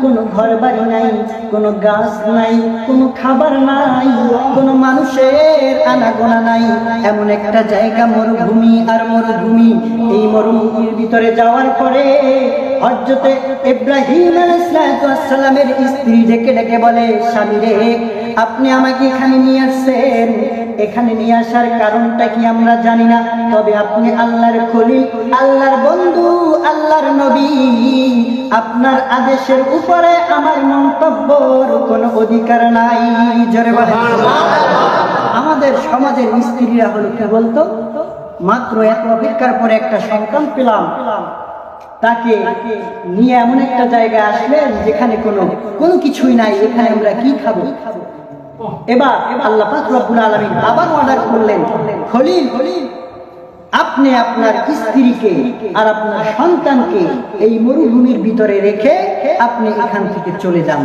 কোনো ঘর বাড়ি নাই, কোনো গাছ নাই, কোনো খাবার নাই, কোনো মানুষের আনাগোনা নাই, এমন একটা জায়গা মরুভূমি আর মরুভূমি। এই মরুভূমির ভিতরে যাওয়ার পরে হযরতে ইব্রাহিম আলাইহিস সালামের স্ত্রী ডেকে ডেকে বলে, স্বামী রে, আপনি আমাকে এখানে নিয়ে আসছেন, এখানে নিয়ে আসার কারণটা কি আমরা জানি না, তবে আপনি আল্লাহর খলিল, আল্লাহর বন্ধু, আল্লাহর নবী, আপনার আদেশের উপরে আমার মন্তব্যর কোনো অধিকার নাই। জোরে বলেন সুবহানাল্লাহ। আমাদের সমাজের স্ত্রীরা হলো কি বলতো, মাত্র এত অপেক্ষার পরে একটা সন্তান পেলাম, তাকে নিয়ে এমন একটা জায়গায় আসলেন যেখানে কোনো কিছুই নাই, এখানে আমরা কি খাবো? এবার আল্লাহ পাক রব্বুল আলামিন আবার অর্ডার করলেন, খলিল, আপনি আপনার স্ত্রীকে আর আপনার সন্তানকে এই মরুভূমির ভিতরে রেখে আপনি এখান থেকে চলে যান।